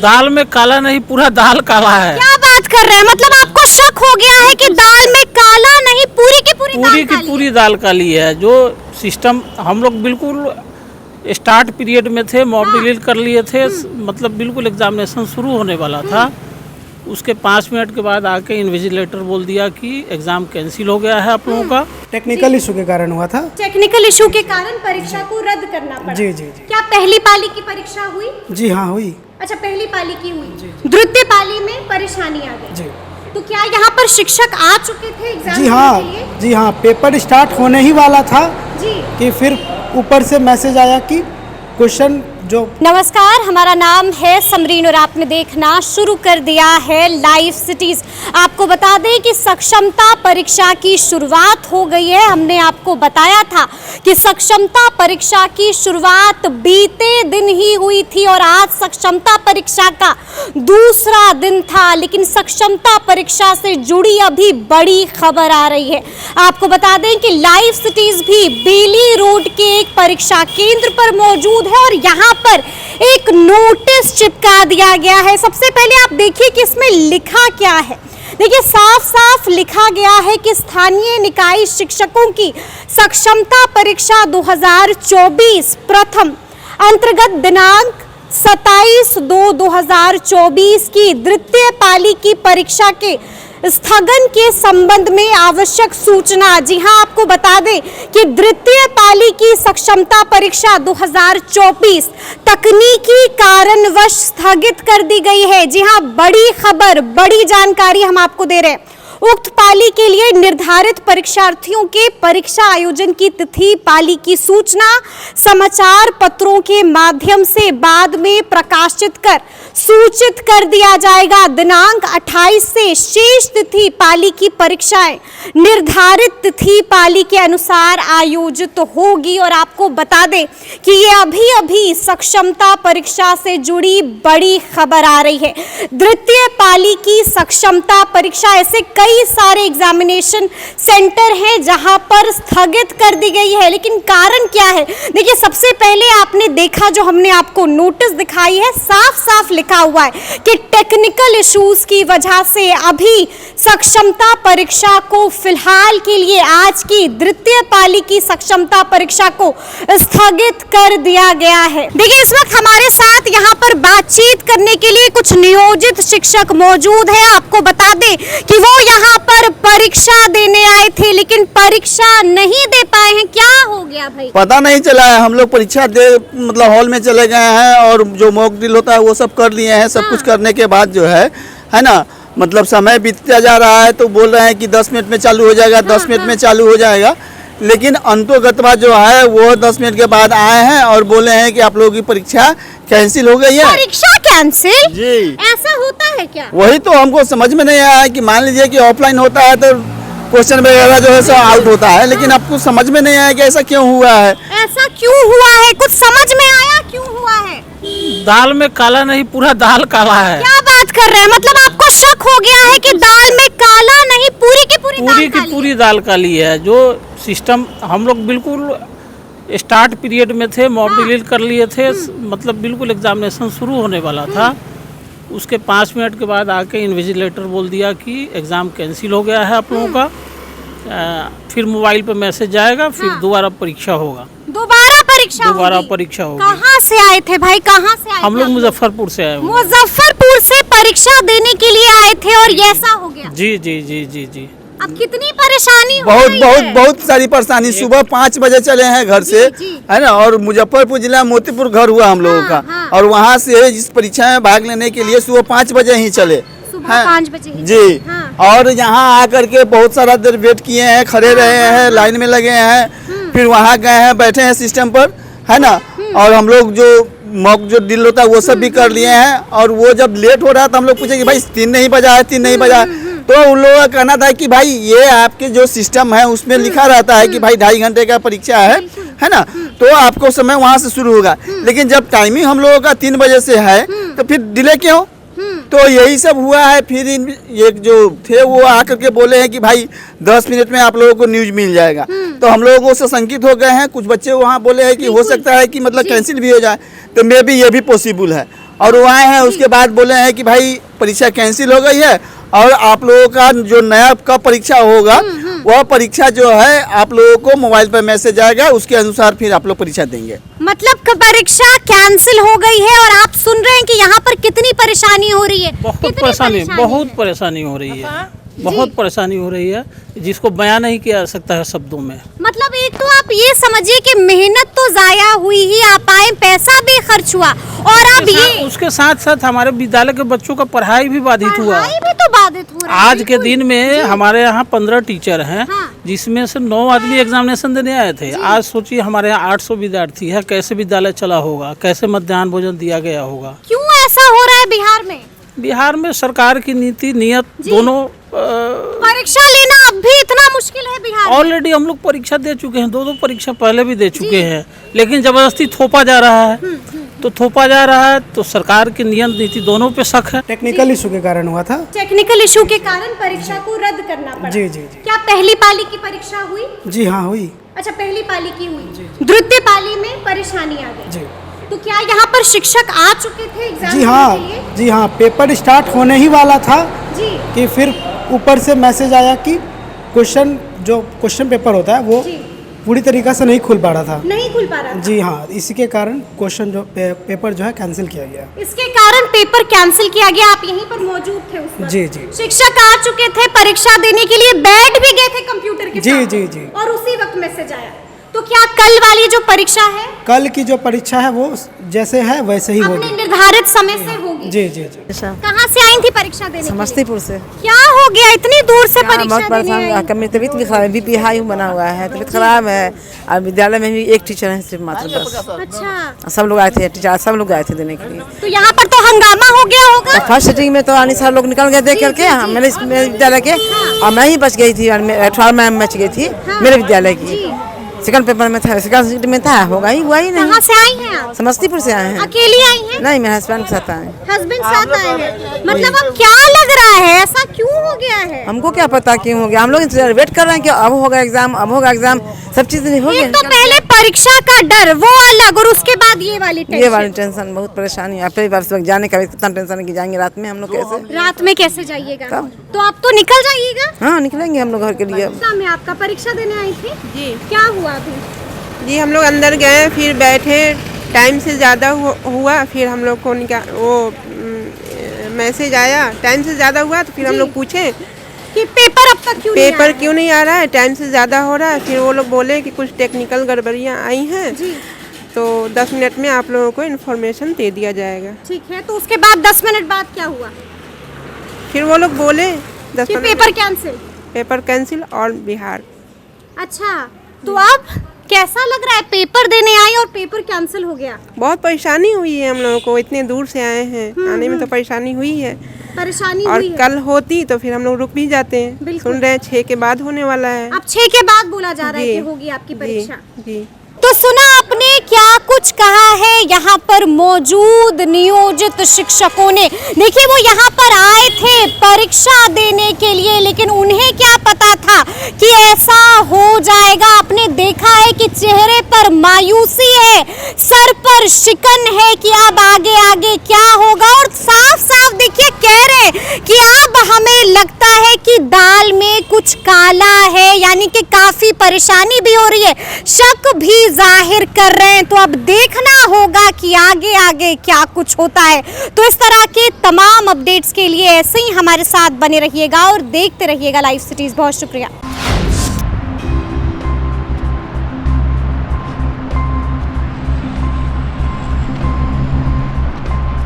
दाल में काला नहीं, पूरा दाल काला है। क्या बात कर रहे हैं? मतलब आपको शक हो गया है कि दाल में काला नहीं, पूरी की पूरी दाल काली है। जो सिस्टम हम लोग बिल्कुल स्टार्ट पीरियड में थे, मॉक डिलीट कर लिए थे, मतलब बिल्कुल एग्जामिनेशन शुरू होने वाला था। उसके 5 मिनट के बाद आके इन्विजिलेटर बोल दिया कि एग्जाम कैंसिल हो गया है आप लोगों का। टेक्निकल इशू के कारण हुआ था। टेक्निकल इशू के कारण परीक्षा को रद्द करना पड़ा। जी जी जी। क्या पहली पाली की परीक्षा हुई? जी हाँ हुई। अच्छा, पहली पाली की हुई। द्वितीय पाली में परेशानी आ गई। जी। तो क्या यहाँ पर शिक्षक आ चुके थे एग्जाम जी हाँ, के लिए? जी हाँ, पेपर स्टार्ट होने ही वाला था जी कि फिर ऊपर से मैसेज आया कि क्वेश्चन जो। नमस्कार, हमारा नाम है समरीन और आपने देखना शुरू कर दिया है लाइव सिटीज। आपको बता दें कि सक्षमता परीक्षा की शुरुआत हो गई है। हमने आपको बताया था कि सक्षमता परीक्षा की शुरुआत बीते दिन ही हुई थी और आज सक्षमता परीक्षा का दूसरा दिन था। लेकिन सक्षमता परीक्षा से जुड़ी अभी बड़ी खबर आ रही है। आपको बता दें कि लाइव सिटीज भी बेली रोड के एक परीक्षा केंद्र पर मौजूद है और यहाँ पर एक नोटिस चिपका दिया गया है। सबसे पहले आप देखिए कि इसमें लिखा क्या है। देखिए, साफ साफ लिखा गया है कि स्थानीय निकाय शिक्षकों की सक्षमता परीक्षा 2024 प्रथम अंतर्गत दिनांक 27/2/2024 की द्वितीय पाली की परीक्षा के स्थगन के संबंध में आवश्यक सूचना। जी हां, आपको बता दें कि द्वितीय पाली की सक्षमता परीक्षा 2024 तकनीकी कारणवश स्थगित कर दी गई है। जी हां, बड़ी खबर, बड़ी जानकारी हम आपको दे रहे हैं। उक्त पाली के लिए निर्धारित परीक्षार्थियों के परीक्षा आयोजन की तिथि, पाली की सूचना समाचार पत्रों के माध्यम से बाद में प्रकाशित कर सूचित कर दिया जाएगा। दिनांक 28 से शेष तिथि पाली की परीक्षाएं निर्धारित तिथि पाली के अनुसार आयोजित होगी। और आपको बता दें कि ये अभी अभी सक्षमता परीक्षा से जुड़ी बड़ी खबर आ रही है। द्वितीय पाली की सक्षमता परीक्षा, ऐसे कई सारे एग्जामिनेशन सेंटर हैं जहां पर स्थगित कर दी गई है। लेकिन कारण क्या है? देखिए, सबसे पहले आपने देखा, जो हमने आपको नोटिस दिखाई है, साफ साफ लिखा हुआ है कि टेक्निकल इश्यूज की वजह से अभी सक्षमता परीक्षा को फिलहाल के लिए आज की द्वितीय पाली की सक्षमता परीक्षा को स्थगित कर दिया गया है। देखिए, इस वक्त हमारे साथ यहाँ पर बातचीत करने के लिए कुछ नियोजित शिक्षक मौजूद है। आपको बता दें कि वो यहाँ पर परीक्षा देने आए थे लेकिन परीक्षा नहीं दे पाए हैं। क्या हो गया भाई? पता नहीं चला है। हम लोग परीक्षा दे मतलब हॉल में चले गए हैं और जो मॉक ड्रिल होता है वो सब कर लिए हैं। सब कुछ करने के बाद जो है ना, मतलब समय बीतता जा रहा है तो बोल रहे हैं कि 10 मिनट में चालू हो जाएगा, 10 मिनट में चालू हो जाएगा। लेकिन अंतोगत्वा जो है वो 10 मिनट के बाद आए हैं और बोले हैं कि आप लोगों की परीक्षा कैंसिल हो गई है। परीक्षा कैंसिल? जी। ऐसा होता है क्या? वही तो हमको समझ में नहीं आया कि मान लीजिए कि ऑफलाइन होता है तो क्वेश्चन वगैरह जो है सब आउट होता है, लेकिन आपको समझ में नहीं आया कि ऐसा क्यों हुआ है। ऐसा क्यों हुआ है? कुछ समझ में आया क्यों हुआ है? दाल में काला नहीं, पूरा दाल काला है। क्या बात कर रहे हैं? मतलब आपको शक हो गया है कि दाल में काला नहीं, पूरी की पूरी दाल काली है। जो सिस्टम हम लोग बिल्कुल स्टार्ट पीरियड में थे, मॉक डिलीट कर लिए थे, मतलब बिल्कुल एग्जामिनेशन शुरू होने वाला था। उसके 5 मिनट के बाद आके इन्विजिलेटर बोल दिया कि एग्ज़ाम कैंसिल हो गया है आप लोगों का। फिर मोबाइल पे मैसेज जाएगा, फिर दोबारा परीक्षा होगा। दोबारा परीक्षा होगी। कहाँ से आए थे भाई? कहाँ से आए? हम लोग मुजफ्फरपुर से आए। मुजफ्फरपुर से परीक्षा देने के लिए आए थे और ऐसा हो गया। जी जी जी जी जी। अब कितनी परेशानी हो रही है? बहुत सारी परेशानी। सुबह 5 बजे चले हैं घर से, है ना, और मुजफ्फरपुर जिला मोतीपुर घर हुआ हम लोगों का। और वहाँ से इस परीक्षा में भाग लेने के लिए सुबह 5 बजे ही चले। 5 बजे जी। और यहाँ आकर के बहुत सारा देर वेट किए हैं, खड़े रहे हैं, लाइन में लगे हैं, फिर वहाँ गए हैं, बैठे हैं सिस्टम पर, है ना। और हम लोग जो मॉक जो ड्रिल होता है वो सब भी कर लिए हैं। और वो जब लेट हो रहा है तो हम लोग पूछे कि भाई 3 नहीं बजा है, 3 नहीं बजा है। तो उन लोगों का कहना था कि भाई ये आपके जो सिस्टम है उसमें लिखा रहता है कि भाई 2.5 घंटे का परीक्षा है ना, तो आपको समय वहाँ से शुरू होगा। लेकिन जब टाइमिंग हम लोगों का 3 बजे से है तो फिर डिले क्यों? तो यही सब हुआ है। फिर ये जो थे वो आकर के बोले हैं कि भाई 10 मिनट में आप लोगों को न्यूज मिल जाएगा। तो हम लोगों को सशंकित हो गए हैं। कुछ बच्चे वहाँ बोले हैं कि हो सकता है कि मतलब कैंसिल भी हो जाए, तो मे भी ये भी पॉसिबल है। और वो आए हैं, उसके बाद बोले हैं कि भाई परीक्षा कैंसिल हो गई है और आप लोगों का जो नया का परीक्षा होगा वह परीक्षा जो है आप लोगों को मोबाइल पर मैसेज आएगा, उसके अनुसार फिर आप लोग परीक्षा देंगे। मतलब परीक्षा कैंसिल हो गई है और आप सुन रहे हैं कि यहाँ पर कितनी परेशानी हो रही है। बहुत कितनी परेशानी है? बहुत परेशानी हो रही है, बहुत परेशानी हो रही है जिसको बयान नहीं किया जा सकता है शब्दों में। मतलब एक तो आप ये समझिए कि मेहनत तो जाया हुई ही, आप आए, पैसा भी खर्च हुआ और अब ये उसके साथ साथ हमारे विद्यालय के बच्चों का पढ़ाई भी बाधित हुआ। पढ़ाई भी तो बाधित हो रही है। आज के दिन में हमारे यहाँ 15 टीचर हैं, हाँ। जिसमें से 9 आदमी एग्जामिनेशन देने आए थे। आज सोचिए हमारे यहाँ 800 विद्यार्थी है, कैसे विद्यालय चला होगा, कैसे मध्याह्न भोजन दिया गया होगा। क्यों ऐसा हो रहा है बिहार में? बिहार में सरकार की नीति नियत दोनों परीक्षा लेना अब भी इतना मुश्किल है बिहार में? ऑलरेडी हम लोग परीक्षा दे चुके हैं, 2 परीक्षा पहले भी दे चुके हैं, लेकिन जबरदस्ती थोपा जा रहा है। तो थोपा जा रहा है तो सरकार की नियम नीति दोनों पे शक है। टेक्निकल इशू के कारण हुआ था। टेक्निकल इशू के कारण परीक्षा को रद्द करना पड़ा। जी जी जी। क्या पहली पाली की परीक्षा हुई? जी हाँ हुई। अच्छा, पहली पाली की हुई। द्वितीय पाली में परेशानी आ गई। जी तो क्या यहाँ पर शिक्षक आ चुके थे एग्जाम जी देने हाँ के लिए? जी हाँ, पेपर स्टार्ट होने ही वाला था जी कि फिर ऊपर से मैसेज आया कि क्वेश्चन पेपर होता है वो जी पूरी तरीक़ा से नहीं खुल पा रहा था। नहीं खुल पा रहा था। जी हाँ, इसी के कारण पेपर जो है कैंसिल किया गया। इसके कारण पेपर कैंसिल किया गया। आप यहीं पर मौजूद थे उस वक्त? जी जी शिक्षक आ चुके थे, परीक्षा देने के लिए बैठ भी गए थे कंप्यूटर के जी साथ। जी जी। और उसी वक्त मैसेज आया। तो क्या कल वाली जो परीक्षा है कल की जो परीक्षा है वो जैसे है वैसे ही अपने होगी। निर्धारित समय से होगी? जी जी जी। कहाँ से आई थी परीक्षा देने के लिए? समस्तीपुर से। क्या हो गया इतनी दूर से हाँ, परीक्षा बहुत देने परेशान। आई? मेरी तबीयत भी खराब है, बीपी हाई बना हुआ है, तबीयत खराब है। और विद्यालय में भी एक टीचर है सिर्फ मात्र, बस। अच्छा, सब लोग आए थे, टीचर सब लोग आए थे देने के लिए। तो यहाँ पर तो हंगामा हो गया होगा। फर्स्ट सीटिंग में तो अनिसार लोग निकल गए देख करके, मेरे विद्यालय के, और मैं ही बच गई थी, 18 में बच गई थी मेरे विद्यालय की। सेकंड पेपर में था, सेकंड सीट में था, होगा ही, हुआ ही नहीं। कहाँ से आई हैं आप? समस्तीपुर से आए हैं। अकेली आई हैं? नहीं, मेरे हस्बैंड के साथ आए हैं। हस्बैंड साथ आए हैं। मतलब अब क्या लग रहा है, ऐसा क्यों हो गया है? हमको क्या पता क्यों हो गया, हम लोग वेट कर रहे हैं कि अब होगा एग्जाम, अब होगा एग्जाम, सब चीज़ हो एक तो गया। पहले परीक्षा का डर वो अलग, और उसके बाद ये वाली टेंशन, बहुत परेशानी है। फिर बस जाने का भी कितना टेंशन है कि जाएंगे रात में हम लोग कैसे। रात में कैसे जाइएगा? तब? तो आप तो निकल जाइएगा। हाँ, निकलेंगे हम लोग घर के लिए। शाम में आपका परीक्षा देने आई थी जी क्या हुआ अभी? जी, हम लोग अंदर गए, फिर बैठे, टाइम से ज़्यादा हुआ, फिर हम लोग को मैसेज आया, टाइम से ज़्यादा हुआ, तो फिर हम लोग पूछे कि पेपर अब तक पेपर क्यों नहीं आ रहा है, टाइम से ज़्यादा हो रहा है। फिर वो लोग बोले कि कुछ टेक्निकल गड़बड़ियाँ आई हैं, तो 10 मिनट में आप लोगों को इन्फॉर्मेशन दे दिया जाएगा। ठीक है, तो उसके बाद 10 मिनट बाद क्या हुआ? फिर वो लोग बोले कि पेपर कैंसिल। पेपर कैंसिल और बिहार। अच्छा, तो अब कैसा लग रहा है? पेपर देने आए और पेपर कैंसिल हो गया। बहुत परेशानी हुई है हम लोगों को, इतने दूर से आए हैं, आने में तो परेशानी हुई है। परेशानी और हुई है। कल होती तो फिर हम लोग रुक भी जाते हैं। बिल्कुल। सुन रहे हैं 6 के बाद होने वाला है। अब 6 के बाद बोला जा रहा है जी। कि होगी आपकी परीक्षा। जी। तो सुना आपने क्या कुछ कहा है यहाँ पर मौजूद नियोजित शिक्षकों ने। देखिए, वो यहाँ पर आए थे परीक्षा देने के लिए, लेकिन उन्हें क्या पता था कि ऐसा हो जाएगा। आपने देखा है कि चेहरे पर मायूसी है, सर पर शिकन है कि अब आगे आगे क्या होगा। और साफ साफ देखिए कह रहे कि अब हमें लगता है कि दाल में कुछ काला है, यानी कि काफी परेशानी भी हो रही है, शक भी जाहिर कर रहे हैं। तो अब देखना होगा कि आगे आगे क्या कुछ होता है। तो इस तरह के तमाम अपडेट्स के लिए ऐसे ही हमारे साथ बने रहिएगा और देखते रहिएगा लाइव सिटीज। बहुत शुक्रिया।